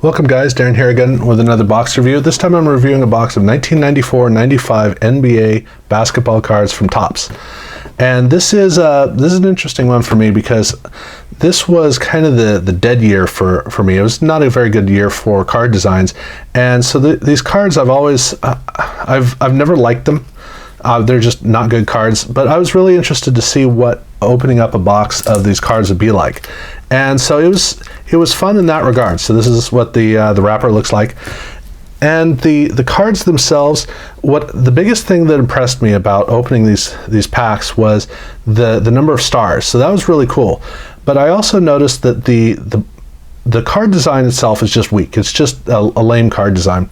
Welcome guys, Darren here again with another box review. This time I'm reviewing a box of 1994-95 NBA basketball cards from Topps. And this is an interesting one for me because this was kind of the dead year for me. It was not a very good year for card designs. And so these cards I've never liked them. They're just not good cards, but I was really interested to see what opening up a box of these cards would be like. And so it was fun in that regard. So this is what the wrapper looks like. And the cards themselves, the biggest thing that impressed me about opening these packs was the number of stars. So that was really cool. But I also noticed that the card design itself is just weak. It's just a lame card design.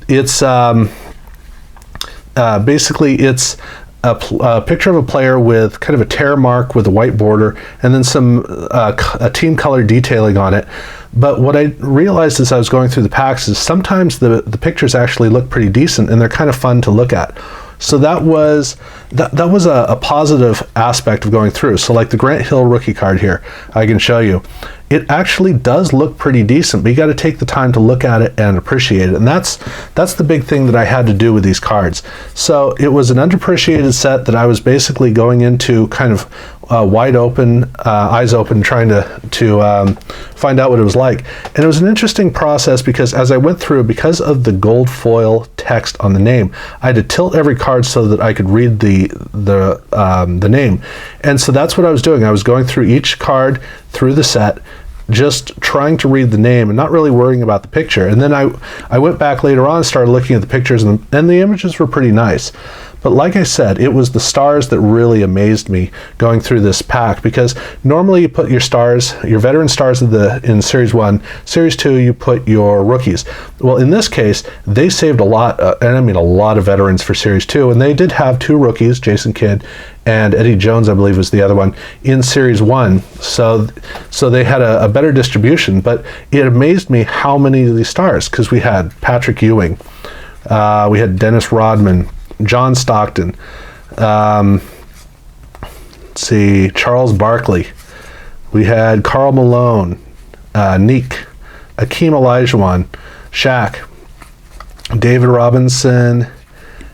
It's basically it's a picture of a player with kind of a tear mark with a white border and then some a team color detailing on it. But what I realized as I was going through the packs is sometimes the pictures actually look pretty decent and they're kind of fun to look at. So that was a positive aspect of going through. So like the Grant Hill rookie card here, I can show you. It actually does look pretty decent, but you got to take the time to look at it and appreciate it. And that's the big thing that I had to do with these cards. So it was an underappreciated set that I was basically going into kind of wide open, eyes open, trying to find out what it was like. And it was an interesting process because as I went through, because of the gold foil text on the name, I had to tilt every card so that I could read the name. And so that's what I was doing. I was going through each card through the set, just trying to read the name and not really worrying about the picture. And then I went back later on and started looking at the pictures, and the images were pretty nice. But like I said, it was the stars that really amazed me going through this pack, because normally you put your stars, your veteran stars in Series 1, Series 2 you put your rookies. Well, in this case, they saved a lot, and I mean a lot of veterans for Series 2, and they did have two rookies, Jason Kidd and Eddie Jones, I believe was the other one, in Series 1. So they had a better distribution, but it amazed me how many of these stars, because we had Patrick Ewing, we had Dennis Rodman, John Stockton, let's see, Charles Barkley, we had Karl Malone, Neek, Akeem Olajuwon, Shaq, David Robinson,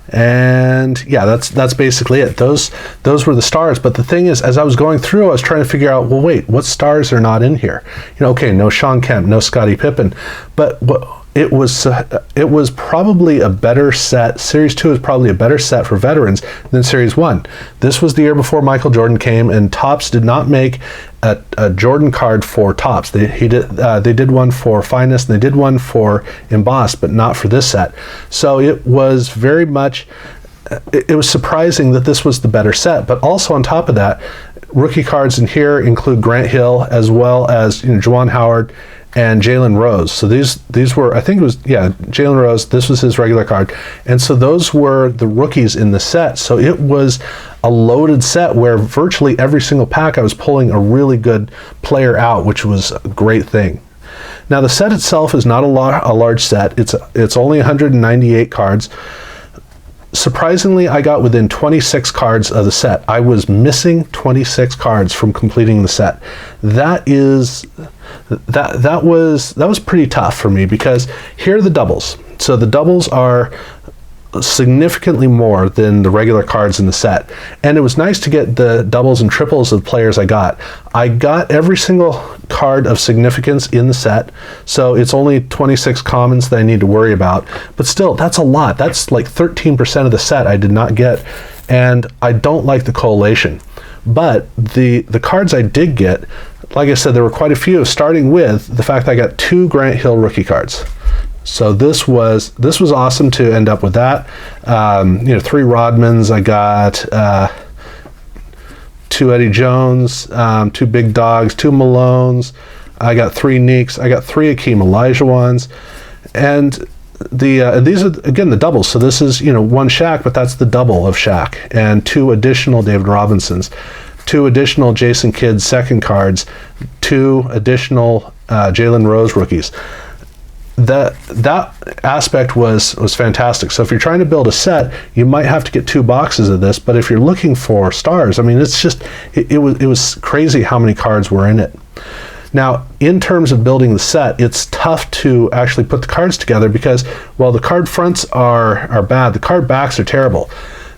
and yeah, that's basically it. Those were the stars. But the thing is, as I was going through, I was trying to figure out, well, wait, what stars are not in here? You know, okay, no Sean Kemp, no Scottie Pippen, but it was probably a better set. Series 2 is probably a better set for veterans than Series 1. This was the year before Michael Jordan came, and Topps did not make a Jordan card for Topps. They did one for Finest, and they did one for Embossed, but not for this set. So it was very much, it was surprising that this was the better set. But also on top of that, rookie cards in here include Grant Hill, as well as Juwan Howard and Jalen Rose. So these were, I think it was, yeah, Jalen Rose, this was his regular card. And so those were the rookies in the set. So it was a loaded set where virtually every single pack I was pulling a really good player out, which was a great thing. Now the set itself is not a large set. It's only 198 cards. Surprisingly, I got within 26 cards of the set. I was missing 26 cards from completing the set. That was pretty tough for me, because here are the doubles. So the doubles are significantly more than the regular cards in the set, and it was nice to get the doubles and triples of players I got. I got every single card of significance in the set, so it's only 26 commons that I need to worry about, but still, that's a lot. That's like 13% of the set I did not get, and I don't like the collation. But the cards I did get, like I said, there were quite a few, starting with the fact that I got 2 Grant Hill rookie cards. So this was awesome to end up with that. 3 Rodmans. I got 2 Eddie Jones, 2 Big Dogs, 2 Malones. I got 3 Neeks. I got 3 Akeem Olajuwons, and these are again the doubles. So this is 1 Shaq, but that's the double of Shaq, and 2 additional David Robinsons, 2 additional Jason Kidd second cards, 2 additional Jalen Rose rookies. That aspect was fantastic. So if you're trying to build a set, you might have to get 2 boxes of this, but if you're looking for stars, I mean, it's just it was crazy how many cards were in it. Now, in terms of building the set, it's tough to actually put the cards together because, well, the card fronts are bad. The card backs are terrible.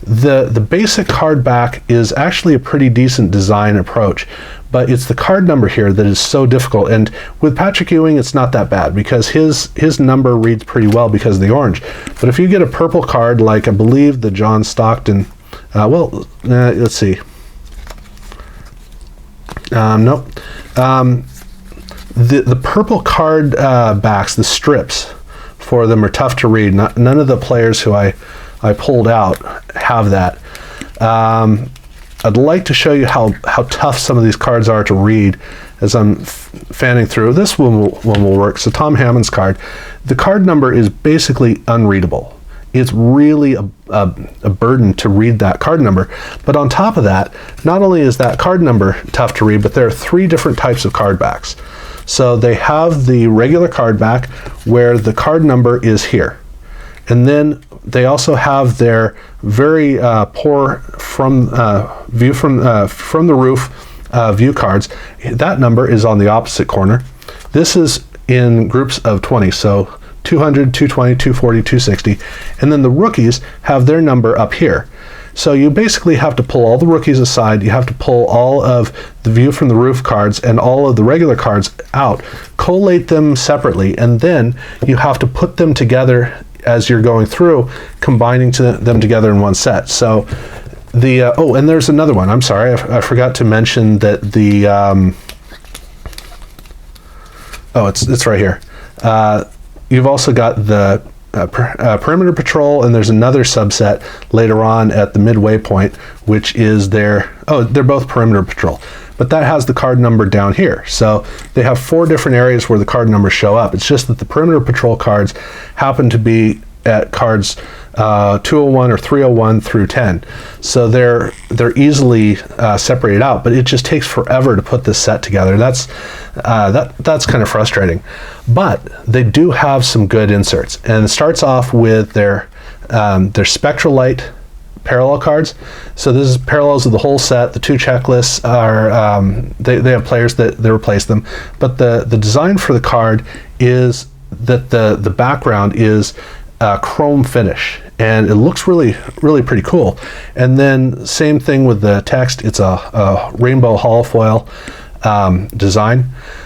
The basic card back is actually a pretty decent design approach, but it's the card number here that is so difficult. And with Patrick Ewing, it's not that bad because his number reads pretty well because of the orange. But if you get a purple card, like I believe the John Stockton, let's see. Nope. The purple card backs, the strips for them are tough to read. None of the players who I pulled out have that. I'd like to show you how tough some of these cards are to read as I'm fanning through. This one will work. So Tom Hammond's card. The card number is basically unreadable. It's really a burden to read that card number. But on top of that, not only is that card number tough to read, but there are 3 different types of card backs. So they have the regular card back where the card number is here. And then they also have their very poor view from the roof view cards. That number is on the opposite corner. This is in groups of 20, so 200, 220, 240, 260. And then the rookies have their number up here. So you basically have to pull all the rookies aside. You have to pull all of the view from the roof cards and all of the regular cards out, collate them separately, and then you have to put them together as you're going through, combining them together in one set. So and there's another one. I'm sorry, I forgot to mention that the it's right here. You've also got the Perimeter Patrol, and there's another subset later on at the midway point, which is they're both Perimeter Patrol, but that has the card number down here. So they have 4 different areas where the card numbers show up. It's just that the Perimeter Patrol cards happen to be at cards 201 or 301 through 10. So they're easily separated out, but it just takes forever to put this set together. That's kind of frustrating. But they do have some good inserts, and it starts off with their Spectral light parallel cards. So this is parallels of the whole set. The 2 checklists are they have players that replace them, but the design for the card is that the background is chrome finish, and it looks really pretty cool. And then same thing with the text. It's a rainbow holofoil design.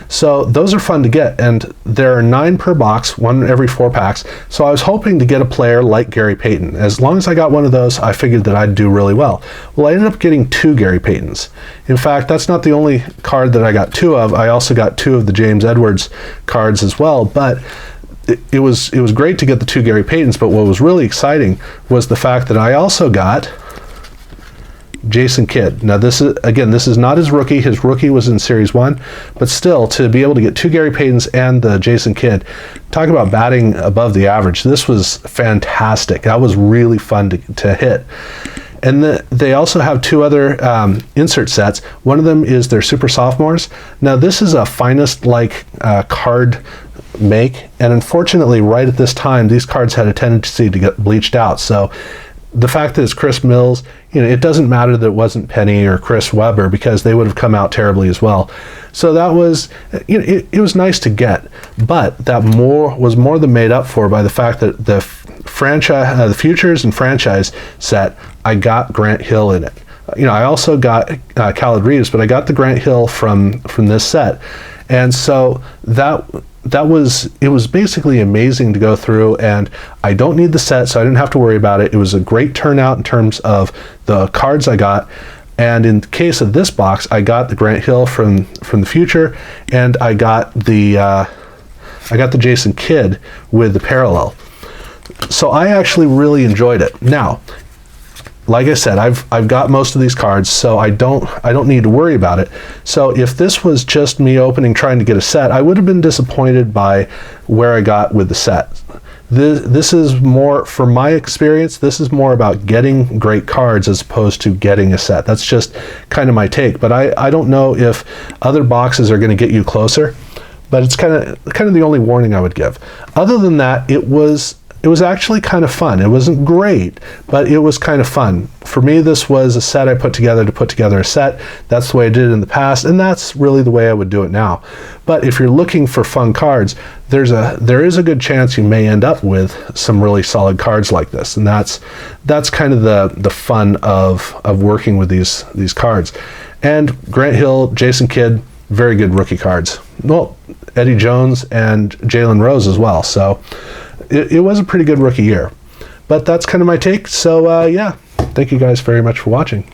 So those are fun to get, and there are 9 per box, 1 every 4 packs. So I was hoping to get a player like Gary Payton. As long as I got one of those, I figured that I'd do really well. Well, I ended up getting 2 Gary Paytons. In fact, that's not the only card that I got 2 of. I also got 2 of the James Edwards cards as well, but it was great to get the 2 Gary Paytons. But what was really exciting was the fact that I also got Jason Kidd. Now this is not his rookie. His rookie was in Series 1, but still, to be able to get 2 Gary Paytons and the Jason Kidd, talk about batting above the average. This was fantastic. That was really fun to hit. And they also have 2 other insert sets. One of them is their Super Sophomores. Now this is a finest-like card make, and unfortunately right at this time these cards had a tendency to get bleached out. So the fact that it's Chris Mills, it doesn't matter that it wasn't Penny or Chris Webber, because they would have come out terribly as well. So that was, it was nice to get, but that was more than made up for by the fact that the franchise, the Futures and Franchise set, I got Grant Hill in it. I also got Khaled Reeves, but I got the Grant Hill from this set, and so it was basically amazing to go through, and I don't need the set, so I didn't have to worry about it. It was a great turnout in terms of the cards I got, and in the case of this box, I got the Grant Hill from the Future, and I got the Jason Kidd with the parallel. So I actually really enjoyed it. Now, like I said, I've got most of these cards, so I don't need to worry about it. So if this was just me opening trying to get a set, I would have been disappointed by where I got with the set. This is more, from my experience, this is more about getting great cards as opposed to getting a set. That's just kind of my take. But I don't know if other boxes are going to get you closer, but it's kind of the only warning I would give. Other than that, it was it was actually kind of fun. It wasn't great, but it was kind of fun. For me, this was a set I put together to put together a set. That's the way I did it in the past, and that's really the way I would do it now. But if you're looking for fun cards, there is a good chance you may end up with some really solid cards like this, and that's kind of the fun of working with these cards. And Grant Hill, Jason Kidd, very good rookie cards. Well, Eddie Jones and Jalen Rose as well. So it was a pretty good rookie year. But that's kind of my take. So yeah, thank you guys very much for watching.